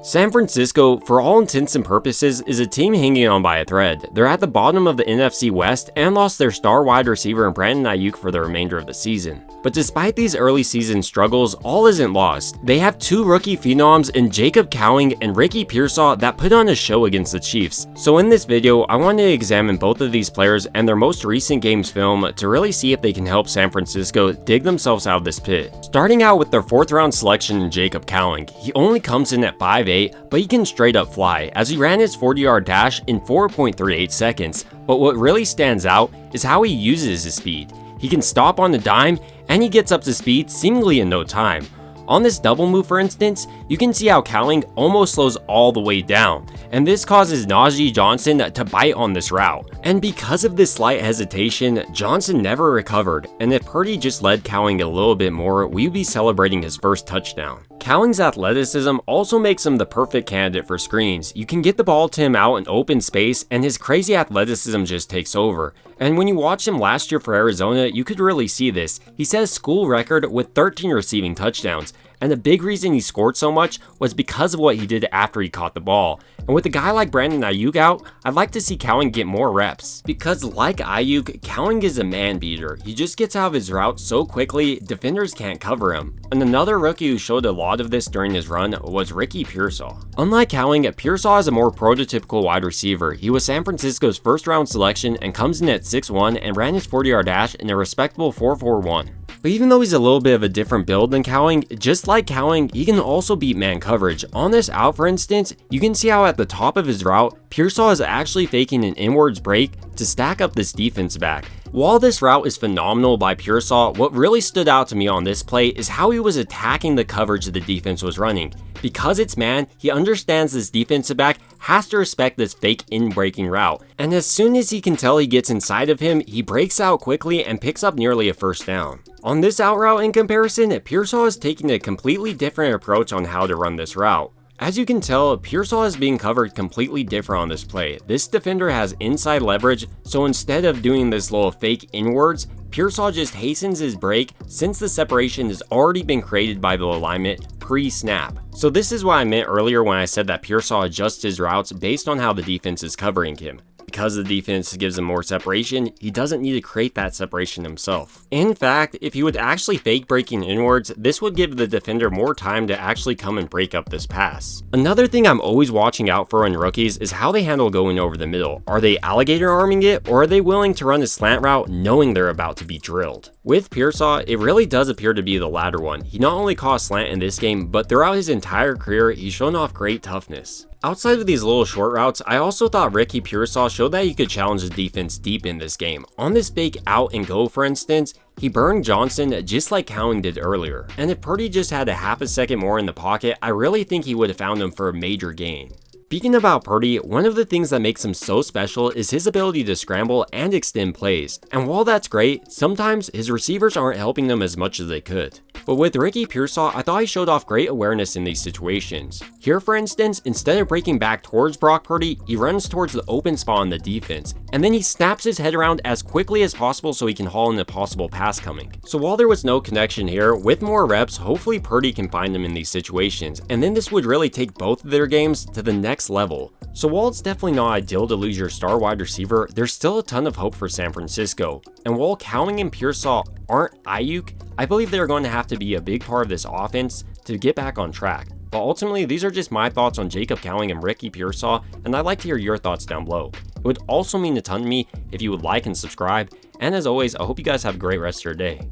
San Francisco, for all intents and purposes, is a team hanging on by a thread. They're at the bottom of the NFC West and lost their star wide receiver in Brandon Aiyuk for the remainder of the season. But despite these early season struggles, all isn't lost. They have two rookie phenoms in Jacob Cowing and Ricky Pearsall that put on a show against the Chiefs. So in this video, I wanted to examine both of these players and their most recent games film to really see if they can help San Francisco dig themselves out of this pit. Starting out with their 4th round selection in Jacob Cowing, he only comes in at 5'8", but he can straight up fly as he ran his 40-yard dash in 4.38 seconds. But what really stands out is how he uses his speed. He can stop on the dime and he gets up to speed seemingly in no time. On this double move, for instance, you can see how Cowing almost slows all the way down, and this causes Najee Johnson to bite on this route. And because of this slight hesitation, Johnson never recovered, and if Purdy just led Cowing a little bit more, we'd be celebrating his first touchdown. Cowing's athleticism also makes him the perfect candidate for screens. You can get the ball to him out in open space, and his crazy athleticism just takes over. And when you watch him last year for Arizona, you could really see this. He set a school record with 13 receiving touchdowns. And the big reason he scored so much was because of what he did after he caught the ball. And with a guy like Brandon Aiyuk out, I'd like to see Cowing get more reps. Because like Aiyuk, Cowing is a man beater. He just gets out of his route so quickly, defenders can't cover him. And another rookie who showed a lot of this during his run was Ricky Pearsall. Unlike Cowing, Pearsall is a more prototypical wide receiver. He was San Francisco's 1st round selection and comes in at 6'1" and ran his 40-yard dash in a respectable 4.41. But even though he's a little bit of a different build than Cowing, just like Cowing, he can also beat man coverage. On this out, for instance, you can see how at the top of his route, Pearsall is actually faking an inwards break to stack up this defense back. While this route is phenomenal by Pearsall, what really stood out to me on this play is how he was attacking the coverage the defense was running. Because it's man, he understands this defensive back has to respect this fake in-breaking route, and as soon as he can tell he gets inside of him, he breaks out quickly and picks up nearly a first down. On this out route in comparison, Pearsall is taking a completely different approach on how to run this route. As you can tell, Pearsall is being covered completely different on this play. This defender has inside leverage, so instead of doing this little fake inwards, Pearsall just hastens his break since the separation has already been created by the alignment pre-snap. So this is what I meant earlier when I said that Pearsall adjusts his routes based on how the defense is covering him. Because the defense gives him more separation, he doesn't need to create that separation himself. In fact, if he would actually fake breaking inwards, this would give the defender more time to actually come and break up this pass. Another thing I'm always watching out for in rookies is how they handle going over the middle. Are they alligator arming it, or are they willing to run a slant route knowing they're about to be drilled? With Pearsall, it really does appear to be the latter one. He not only caught slant in this game, but throughout his entire career, he's shown off great toughness. Outside of these little short routes, I also thought Ricky Pearsall showed that he could challenge the defense deep in this game. On this fake out and go, for instance, he burned Johnson just like Cowing did earlier. And if Purdy just had a half a second more in the pocket, I really think he would have found him for a major gain. Speaking about Purdy, one of the things that makes him so special is his ability to scramble and extend plays. And while that's great, sometimes his receivers aren't helping them as much as they could. But with Ricky Pearsall, I thought he showed off great awareness in these situations. Here, for instance, instead of breaking back towards Brock Purdy, he runs towards the open spot on the defense, and then he snaps his head around as quickly as possible so he can haul in a possible pass coming. So while there was no connection here, with more reps, hopefully Purdy can find him in these situations, and then this would really take both of their games to the next level. So while it's definitely not ideal to lose your star wide receiver, there's still a ton of hope for San Francisco. And while Cowing and Pearsall aren't Aiyuk, I believe they're going to have to be a big part of this offense to get back on track. But ultimately, these are just my thoughts on Jacob Cowing and Ricky Pearsall, and I'd like to hear your thoughts down below. It would also mean a ton to me if you would like and subscribe, and as always, I hope you guys have a great rest of your day.